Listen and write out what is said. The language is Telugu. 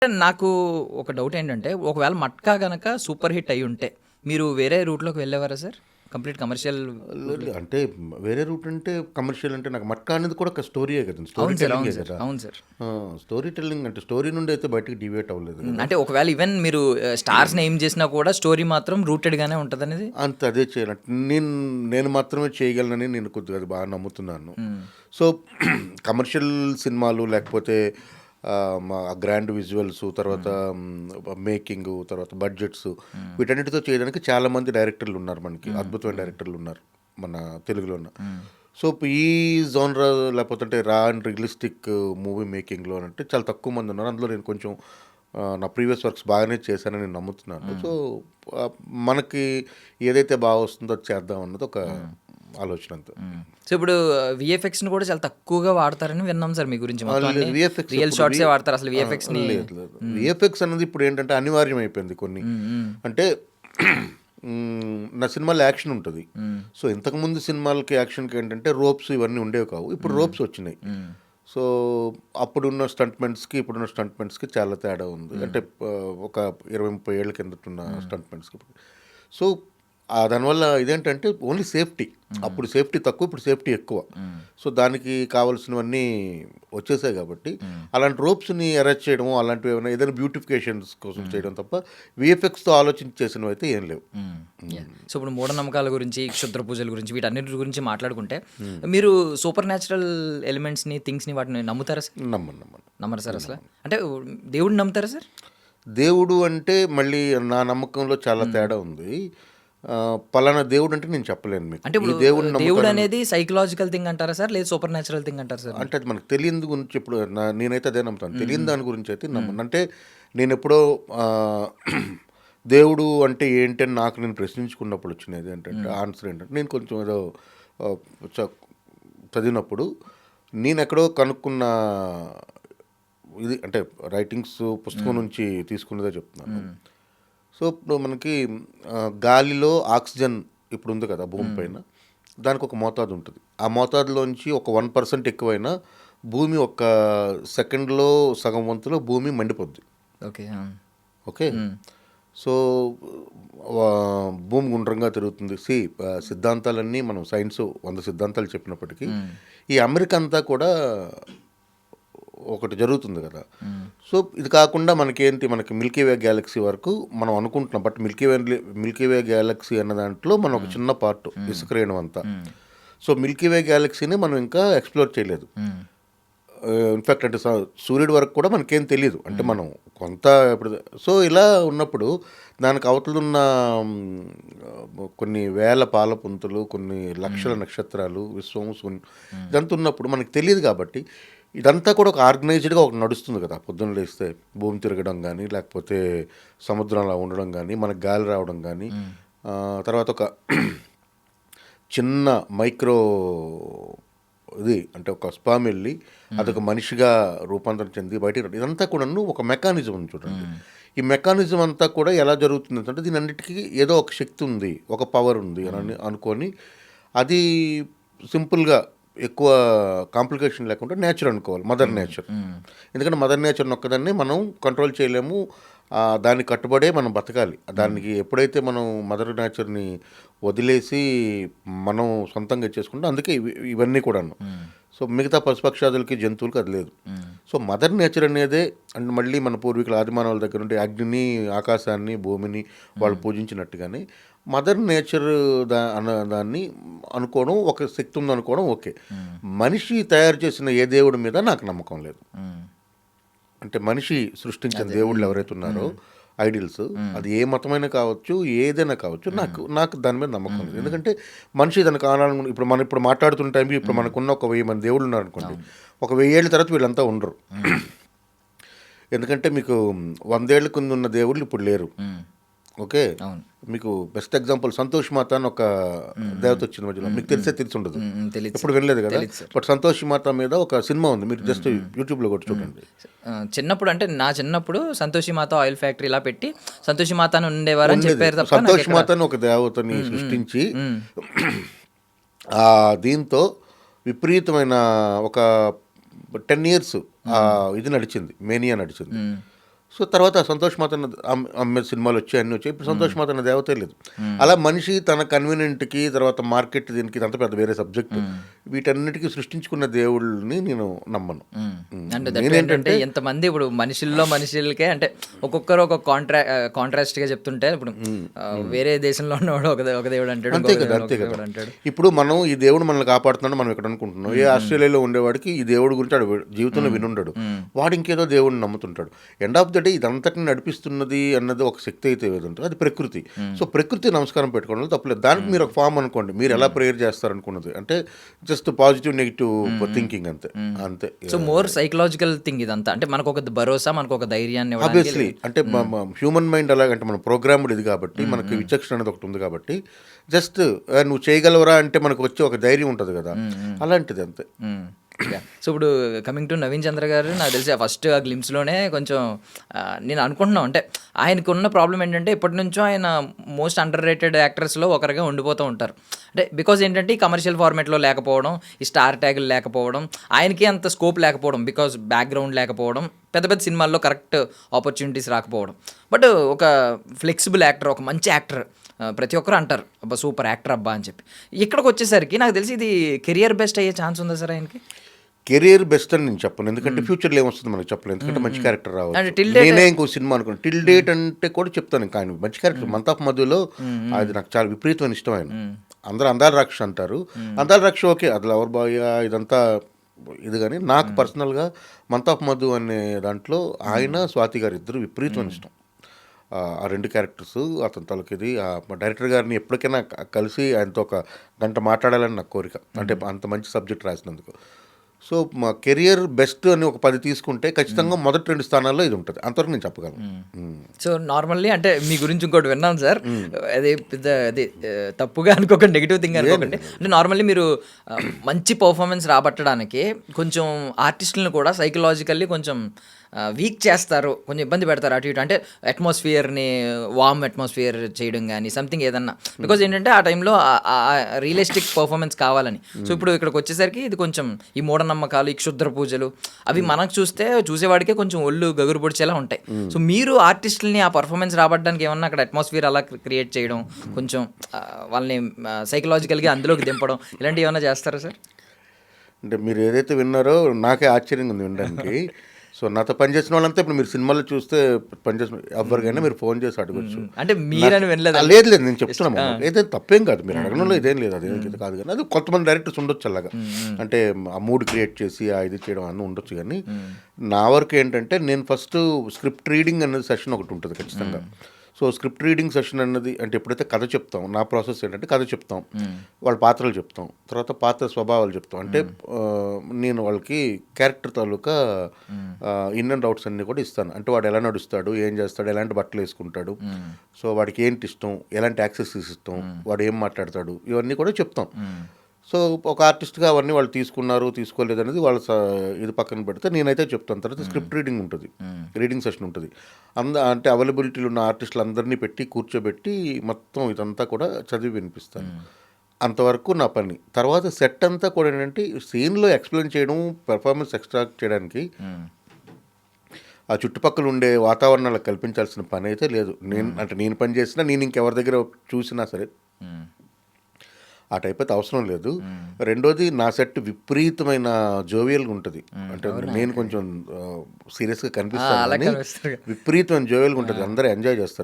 నాకు ఒక డౌట్ ఏంటంటే, ఒకవేళ 'మట్కా' గనక సూపర్ హిట్ అయ్యుంటే, మీరు వేరే రూట్‌లోకి వెళ్ళేవారా సార్? కంప్లీట్ కమర్షియల్ రూట్‌లోకి. అంటే వేరే రూట్ అంటే కమర్షియల్ అంటే నాకు మట్కా అనేది కూడా ఒక స్టోరీయే కదండి, స్టోరీ అవును సార్. అవును టెల్లింగే సార్. కదా. అవును సార్. స్టోరీ టెల్లింగ్ అంటే స్టోరీ నుండి అయితే బయటకు డివేట్ అవ్వలేదు కదా. అంటే ఒకవేళ ఈవెన్ మీరు స్టార్స్‌ని ఎయిమ్ చేసినా కూడా స్టోరీ మాత్రం రూటెడ్‌గానే ఉంటదనేది. అంత అదే చేయాలంటే నేను మాత్రమే చేయగలనని నేను కొద్దిగా అది బాగా నమ్ముతున్నాను. హ్మ్. సో కమర్షియల్ సినిమాలు లేకపోతే మా గ్రాండ్ విజువల్స్, తర్వాత మేకింగ్, తర్వాత బడ్జెట్స్, హ్మ్. వీటన్నిటితో చేయడానికి చాలామంది డైరెక్టర్లు ఉన్నారు మనకి, హ్మ్. అద్భుతమైన హ్మ్. డైరెక్టర్లు ఉన్నారు మన తెలుగులో ఉన్న. హ్మ్. సో ఈ జోనర్ లేకపోతే అంటే రా అండ్ రియలిస్టిక్ మూవీ మేకింగ్లో అంటే చాలా తక్కువ మంది ఉన్నారు. అందులో నేను కొంచెం నా ప్రీవియస్ వర్క్స్ బాగానే చేశానని నేను నమ్ముతున్నాను. హ్మ్. సో ఆ, మనకి ఏదైతే బాగా వస్తుందో అది చేద్దాం అన్నది ఒక హ్మ్. ఆలోచన అంతే. హ్మ్. సో ఇప్పుడు వీఎఫ్ఎక్స్‌ని కూడా చాలా తక్కువగా వాడతారని విన్నాం సార్ మీ గురించి. మొత్తం అన్నీ లేదు విఎఫ్ఎక్స్ రియల్ ఇప్పుడు షాట్సే వాడతారు. అసలు వీఎఫ్ఎక్స్‌ని. లేదు లేదు హ్మ్. విఎఫ్ఎక్స్ అన్నది ఇప్పుడు ఏంటంటే అనివార్యం అయిపోయింది కొన్ని. హ్మ్. హ్మ్. అంటే నా సినిమాలో యాక్షన్ ఉంటుంది. హ్మ్. సో ఇంతకుముందు సినిమాలకి యాక్షన్కి ఏంటంటే రోప్స్ ఇవన్నీ ఉండేవి కావు, ఇప్పుడు హ్మ్. రోప్స్ వచ్చినాయి. హ్మ్. సో అప్పుడున్న స్టంట్మెంట్స్కి ఇప్పుడున్న స్టంట్మెంట్స్కి చాలా తేడా ఉంది. హ్మ్. అంటే ఒక 20-30 ఏళ్ళ కిందట ఉన్న హ్మ్. స్టంట్మెంట్స్కి. సో దానివల్ల ఇదేంటంటే ఓన్లీ సేఫ్టీ. హ్మ్. అప్పుడు సేఫ్టీ తక్కువ, ఇప్పుడు సేఫ్టీ ఎక్కువ. హ్మ్. సో దానికి కావాల్సినవన్నీ వచ్చేసాయి కాబట్టి హ్మ్. అలాంటి రోప్స్ని అరెస్ట్ చేయడము, అలాంటివి ఏమైనా ఏదైనా బ్యూటిఫికేషన్స్ కోసం హ్మ్. చేయడం తప్ప విఎఫ్ఎక్స్తో ఆలోచించి చేసినవి అయితే ఏం లేవు. హ్మ్. యాహ్! సో ఇప్పుడు మూఢనమ్మకాల గురించి, క్షుద్ర పూజల గురించి, వీటన్నిటి గురించి మాట్లాడుకుంటే, మీరు సూపర్ న్యాచురల్ ఎలిమెంట్స్‌ని, థింగ్స్‌ని వాటిని నమ్ముతారా సార్? నమ్మను నమ్మను నమ్మరా సార్ నేను అసల? నమ్మను. అంటే దేవుడిని నమ్ముతారా సార్? దేవుడు అంటే మళ్ళీ నా నమ్మకంలో చాలా హ్మ్. తేడా ఉంది. పలానా దేవుడు అంటే నేను చెప్పలేను మీకు. అంటే ఈ ఇప్పుడు దేవుడిని నమ్ముతానని. దేవుడనేది సైకలాజికల్ థింగ్ అంటారా సార్? లేదా సూపర్ న్యాచురల్ థింగ్ అంటారా సార్ మీరు? అంటే అది మనకు తెలియని గురించి ఇప్పుడు నేనైతే అదే నమ్ముతాను. హ్మ్. తెలియని హ్మ్. దాని గురించి అయితే హ్మ్. నమ్మను. అంటే నేను ఎప్పుడో దేవుడు అంటే ఏంటి అని నాకు నేను ప్రశ్నించుకున్నప్పుడు వచ్చినది ఏంటంటే హ్మ్. ఆన్సర్ ఏంటంటే, నేను కొంచెం ఏదో ఆ, చ- చదివినప్పుడు నేను ఎక్కడో కనుక్కున్న ఇది, అంటే రైటింగ్స్ పుస్తకం హ్మ్. నుంచి తీసుకున్నదే చెప్తున్నాను. హ్మ్. సో ఇప్పుడు మనకి గాలిలో ఆక్సిజన్ ఇప్పుడు ఉంది కదా భూమి హ్మ్. పైన, దానికి ఒక మోతాదు ఉంటుంది. ఆ మోతాదులోంచి ఒక 1% ఎక్కువైనా భూమి ఒక సెకండ్లో సగం వంతులో భూమి మండిపోద్ది. ఓకే. ఆ! ఓకే. హ్మ్. సో భూమి గుండ్రంగా తిరుగుతుంది. సిద్ధాంతాలన్నీ మనం సైన్స్ 100 సిద్ధాంతాలు చెప్పినప్పటికీ హ్మ్. ఈ అమెరికా అంతా కూడా ఒకటి జరుగుతుంది కదా. హ్మ్. సో ఇది కాకుండా మనకేంటి, మనకి మిల్కీవే గ్యాలక్సీ వరకు మనం అనుకుంటున్నాం. బట్ మిల్కీవే గ్యాలక్సీ అన్న దాంట్లో మనం ఒక హ్మ్. చిన్న పార్ట్, హ్మ్. ఇసుక రేణువు అంతా. హ్మ్. సో మిల్కీవే గ్యాలక్సీని మనం ఇంకా ఎక్స్ప్లోర్ చేయలేదు. హ్మ్. ఇన్ఫ్యాక్ట్ అంటే సూర్యుడి వరకు కూడా మనకేం తెలియదు. అంటే హ్మ్. మనం కొంత ఇప్పుడు. సో ఇలా ఉన్నప్పుడు దానికి అవతలున్న కొన్ని వేల పాలపుంతలు, కొన్ని లక్షల హ్మ్. నక్షత్రాలు, విశ్వం, శూన్యం, హ్మ్. ఇదంతా ఉన్నప్పుడు మనకు తెలియదు కాబట్టి ఇదంతా కూడా ఒక ఆర్గనైజ్డ్గా ఒక నడుస్తుంది కదా. పొద్దున్న లేస్తే భూమి తిరగడం కానీ, లేకపోతే సముద్రం అలా ఉండడం కానీ, మనకు గాలి రావడం కానీ, హ్మ్. తర్వాత ఒక చిన్న మైక్రో ఇది అంటే ఒక స్పామ్ వెళ్ళి హ్మ్. అదొక మనిషిగా రూపాంతరం చెంది బయటికి రావడం. ఇదంతా కూడాను ఒక మెకానిజం ఉంది చూడండి. హ్మ్. ఈ మెకానిజం అంతా కూడా ఎలా జరుగుతుంది అంటే దీని అన్నిటికీ ఏదో ఒక శక్తి ఉంది, ఒక పవర్ ఉంది హ్మ్. అని అనుకొని అది సింపుల్గా ఎక్కువ కాంప్లికేషన్ లేకుండా నేచర్ అనుకోవాలి, మదర్ హ్మ్. నేచర్. హ్మ్. ఎందుకంటే మదర్ నేచర్ ఒక్కదాన్ని మనం కంట్రోల్ చేయలేము. దానికి కట్టుబడే మనం బతకాలి. హ్మ్. దానికి ఎప్పుడైతే మనం మదర్ నేచర్ని వదిలేసి మనం సొంతంగా చేసుకుంటాం, అందుకే ఇవన్నీ కూడాను. హ్మ్. సో మిగతా పశుపక్షాదులకి, జంతువులకి అది లేదు. హ్మ్. సో మదర్ నేచర్ అనేదే, అంటే మళ్ళీ మన పూర్వీకుల ఆదిమానవుల దగ్గర నుండి అగ్నిని, ఆకాశాన్ని, భూమిని వాళ్ళు హ్మ్. పూజించినట్టుగానే మదర్ నేచర్ అన్న దాన్ని అనుకోవడం, ఒక శక్తి ఉందనుకోవడం ఓకే. హ్మ్. మనిషి తయారు చేసిన ఏ దేవుడి మీద నాకు నమ్మకం లేదు. హ్మ్. అంటే మనిషి సృష్టించిన అదే. దేవుళ్ళు హ్మ్. ఎవరైతే ఉన్నారో, హ్మ్. ఐడిల్స్, హ్మ్. అది ఏ మతమైనా కావచ్చు, ఏదైనా కావచ్చు, హ్మ్. నాకు నాకు దాని మీద నమ్మకం హ్మ్. లేదు. హ్మ్. ఎందుకంటే మనిషి దానికి ఆనాడు ఇప్పుడు మనం ఇప్పుడు మాట్లాడుతున్న టైంకి ఇప్పుడు హ్మ్. మనకున్న ఒక 1000 మంది దేవుళ్ళు ఉన్నారనుకోండి, అవును. ఒక 1000 ఏళ్ళ తర్వాత వీళ్ళంతా ఉండరు. హ్మ్. ఎందుకంటే మీకు 100 ఏళ్ల కింద ఉన్న దేవుళ్ళు ఇప్పుడు లేరు. హ్మ్. ఓకే. అవును. మీకు బెస్ట్ ఎగ్జాంపుల్ సంతోష్ మాత అని ఒక హ్మ్. హ్మ్. దేవత వచ్చింది మధ్యలో, హ్మ్. మీకు హ్మ్. తెలిసి ఉండదు. హ్మ్. హ్మ్. తెలీదు ఎప్పుడు సార్. వినలేదు కదా. తెలీదు సార్. బట్ సంతోష్ మాత మీద ఒక సినిమా ఉంది, మీరు హ్మ్. జస్ట్ హ్మ్. యూట్యూబ్లో కొట్టి హ్మ్. చూడండి. చిన్నప్పుడు అంటే నా చిన్నప్పుడు 'సంతోషి మాత ఆయిల్ ఫ్యాక్టరీ' ఇలా పెట్టి 'సంతోషి మాత' అని ఉండేవారని ఉండేది. చెప్పారు తప్ప సంతోష్ నాకెక్కడ. మాత అని ఒక దేవతని హ్మ్. హ్మ్. సృష్టించి హ్మ్. దీంతో విపరీతమైన ఒక 10 ఇయర్స్ హ్మ్. ఇది నడిచింది, మేనియా నడిచింది. హ్మ్. సో తర్వాత సంతోష్ మాతన్న అమ్మే సినిమాలు వచ్చాయి, అన్నీ వచ్చాయి. ఇప్పుడు సంతోష్ మాతన్న దేవతే లేదు. అలా మనిషి తన కన్వీనియంట్కి, తర్వాత మార్కెట్ దీనికి ఇదంతా పెద్ద వేరే సబ్జెక్ట్. వీటన్నిటికీ సృష్టించుకున్న దేవుళ్ళని నేను నమ్మను. అంటే ఏంటంటే ఎంతమంది ఇప్పుడు మనుషులకే అంటే ఒక్కొక్కరు ఒక కాంట్రాస్ట్ గా చెప్తుంటే ఇప్పుడు వేరే దేశంలో ఉన్నవాడు ఒక దేవుడు అంటాడు, అంతే ఇంకొక కదా, దేవుడు అంతే ఒక కదా. దేవుడు అంటాడు. ఇప్పుడు మనం ఈ దేవుడు మనల్ని కాపాడుతున్నాడు మనం ఇక్కడ అనుకుంటున్నాం. ఏ ఆస్ట్రేలియాలో ఉండేవాడికి ఈ దేవుడు గురించి వాడు జీవితంలో వినుండడు, వాడు ఇంకేదో దేవుడిని నమ్ముతుంటాడు. ఎండ్ ఆఫ్ ద డే ఇదంతటిని నడిపిస్తున్నది అన్నది ఒక శక్తి అయితే ఏది ఉంటుందో అది ప్రకృతి. సో ప్రకృతి నమస్కారం పెట్టుకోవడం తప్పలేదు. దానికి మీరు ఒక ఫామ్ అనుకోండి, మీరు ఎలా ప్రేయర్ చేస్తారనుకున్నది అంటే జస్ట్ పాజిటివ్ నెగిటివ్ థింకింగ్ అంతే అంతే. సో మోర్ సైకలాజికల్ థింగ్ ఇదంతా, అంటే మనకు ఒక భరోసా, మనకు ఒక ధైర్యాన్ని ఆబ్వియస్లీ అంటే హ్యూమన్ మైండ్ అలాగంటే మన ప్రోగ్రామ్డ్ ఇది కాబట్టి, మనకి విచక్షణ అనేది ఒకటి ఉంది కాబట్టి జస్ట్ నువ్వు చేయగలవరా అంటే మనకు వచ్చే ఒక ధైర్యం ఉంటుంది కదా, అలాంటిది అంతే. సో ఇప్పుడు కమింగ్ టు నవీన్ చంద్ర గారు, నాకు తెలిసి ఫస్ట్ ఆ గ్లిమ్స్లోనే కొంచెం నేను అనుకుంటున్నాను అంటే ఆయనకు ఉన్న ప్రాబ్లం ఏంటంటే ఇప్పటి నుంచో ఆయన మోస్ట్ అండర్ రేటెడ్ యాక్టర్స్లో ఒకరిగా ఉండిపోతూ ఉంటారు. అంటే బికాజ్ ఏంటంటే ఈ కమర్షియల్ ఫార్మేట్లో లేకపోవడం, ఈ స్టార్ ట్యాగులు లేకపోవడం, ఆయనకి అంత స్కోప్ లేకపోవడం, బికాజ్ బ్యాక్గ్రౌండ్ లేకపోవడం, పెద్ద పెద్ద సినిమాల్లో కరెక్ట్ ఆపర్చునిటీస్ రాకపోవడం. బట్ ఒక ఫ్లెక్సిబుల్ యాక్టర్, ఒక మంచి యాక్టర్ ప్రతి ఒక్కరు అంటారు అబ్బా సూపర్ యాక్టర్ అబ్బా అని చెప్పి. ఇక్కడికి వచ్చేసరికి నాకు తెలిసి ఇది కెరియర్ బెస్ట్ అయ్యే ఛాన్స్ ఉందా సార్ ఆయనకి? కెరీర్ బెస్ట్ అని నేను చెప్పను, ఎందుకంటే ఫ్యూచర్లో ఏమొస్తుంది మనకు చెప్పలేదు. ఎందుకంటే మంచి క్యారెక్టర్ రావచ్చు. నేనే ఇంకో సినిమా అనుకున్నాను టిల్ డేట్ అంటే కూడా చెప్తాను. ఇంకా ఆయన మంచి క్యారెక్టర్ మంత్ ఆఫ్ మధులో అది నాకు చాలా విపరీతమైన ఇష్టం. ఆయన అందరూ అందాల రాక్ష అంటారు, అందాల రాక్ష ఓకే, అది లవర్ బాయ్ ఇదంతా ఇది. కానీ నాకు పర్సనల్గా మంత్ ఆఫ్ మధు అనే దాంట్లో ఆయన స్వాతి గారు ఇద్దరు విపరీతమైన ఇష్టం. ఆ రెండు క్యారెక్టర్స్ అతని తలకిది. డైరెక్టర్ గారిని ఎప్పటికైనా కలిసి ఆయనతో ఒక గంట మాట్లాడాలని నాకు కోరిక, అంటే అంత మంచి సబ్జెక్ట్ రాసినందుకు. సో మా కెరియర్ బెస్ట్ అని ఒక 10 తీసుకుంటే ఖచ్చితంగా మొదటి 2 స్థానాల్లో ఇది ఉంటుంది, అంతవరకు నేను చెప్పగలను. సో నార్మల్లీ అంటే మీ గురించి ఇంకోటి విన్నాను సార్, అది పెద్ద అది తప్పుగా అనుకోకండి, నెగిటివ్ థింగ్ అనుకోకండి. అంటే నార్మల్లీ మీరు మంచి పర్ఫార్మెన్స్ రాబట్టడానికి కొంచెం ఆర్టిస్టులను కూడా సైకలాజికల్లీ కొంచెం వీక్ చేస్తారు, కొంచెం ఇబ్బంది పెడతారు అటు ఇటు. అంటే అట్మాస్ఫియర్ని వార్మ్ అట్మాస్ఫియర్ చేయడం కానీ సంథింగ్ ఏదన్నా, బికాజ్ ఏంటంటే ఆ టైంలో రియలిస్టిక్ పర్ఫార్మెన్స్ కావాలని. సో ఇప్పుడు ఇక్కడికి వచ్చేసరికి ఇది కొంచెం ఈ మూఢనమ్మకాలు, ఈ క్షుద్ర పూజలు అవి మనకు చూసేవాడికే కొంచెం ఒళ్ళు గగురు పొడిచేలా ఉంటాయి. సో మీరు ఆర్టిస్టులని ఆ పర్ఫార్మెన్స్ రాబట్టడానికి ఏమన్నా అక్కడ అట్మాస్ఫియర్ అలా క్రియేట్ చేయడం, కొంచెం వాళ్ళని సైకలాజికల్గా అందులోకి దింపడం, ఇలాంటివి ఏమైనా చేస్తారా సార్? అంటే మీరు ఏదైతే విన్నారో నాకే ఆశ్చర్యంగా ఉంది వినడానికి. సో నాతో పనిచేసిన వాళ్ళంతా ఇప్పుడు మీరు సినిమాలో చూస్తే పనిచేసిన ఎవరికైనా మీరు ఫోన్ చేసి అడగచ్చు. అంటే మీరని వినలేదు? లేదు లేదు, నేను చెప్తున్నాను ఏదైతే తప్పేం కాదు, మీరు అడగడంలో ఇదేం లేదు, అదేం కాదు. కానీ అది కొంతమంది డైరెక్టర్స్ ఉండొచ్చు అలాగా, అంటే ఆ మూడ్ క్రియేట్ చేసి ఆ ఇది చేయడం అన్నీ ఉండొచ్చు. కానీ నా వరకు ఏంటంటే నేను ఫస్ట్ స్క్రిప్ట్ రీడింగ్ అనేది సెషన్ ఒకటి ఉంటుంది ఖచ్చితంగా. సో స్క్రిప్ట్ రీడింగ్ సెషన్ అన్నది అంటే ఎప్పుడైతే కథ చెప్తాం, నా ప్రాసెస్ ఏంటంటే కథ చెప్తాం, వాళ్ళ పాత్రలు చెప్తాం, తర్వాత పాత్ర స్వభావాలు చెప్తాం. అంటే నేను వాళ్ళకి character taluka in and outs అన్నీ కూడా ఇస్తాను. అంటే వాడు ఎలా నడుస్తాడు, ఏం చేస్తాడు, ఎలాంటి బట్టలు వేసుకుంటాడు, సో వాడికి ఏంటి ఇష్టం, ఎలాంటి యాక్సెసరీస్ ఇష్టం, వాడు ఏం మాట్లాడతాడు, ఇవన్నీ కూడా చెప్తాం. సో ఒక ఆర్టిస్ట్గా అవన్నీ వాళ్ళు తీసుకున్నారు తీసుకోలేదు అనేది వాళ్ళ ఇది పక్కన పెడితే నేనైతే చెప్తాను. తర్వాత స్క్రిప్ట్ రీడింగ్ ఉంటుంది, రీడింగ్ సెషన్ ఉంటుంది. అంటే అవైలబిలిటీలో ఉన్న ఆర్టిస్టులు అందరినీ పెట్టి కూర్చోబెట్టి మొత్తం ఇదంతా కూడా చదివి వినిపిస్తాను. అంతవరకు నా పని. తర్వాత సెట్ అంతా కూడా ఏంటంటే సీన్లో ఎక్స్ప్లెయిన్ చేయడం, పెర్ఫార్మెన్స్ ఎక్స్ట్రాక్ట్ చేయడానికి ఆ చుట్టుపక్కల ఉండే వాతావరణాలకు కల్పించాల్సిన పని అయితే లేదు. నేను పని చేసినా, నేను ఇంకెవరి దగ్గర చూసినా సరే ఆ టైప్ అయితే అవసరం లేదు. రెండోది నా సెట్ విపరీతమైన జోవియల్గా ఉంటుంది. అంటే నేను కొంచెం సీరియస్గా కనిపిస్తాను, విపరీతమైన జోవియల్గా ఉంటుంది, అందరూ ఎంజాయ్ చేస్తారు.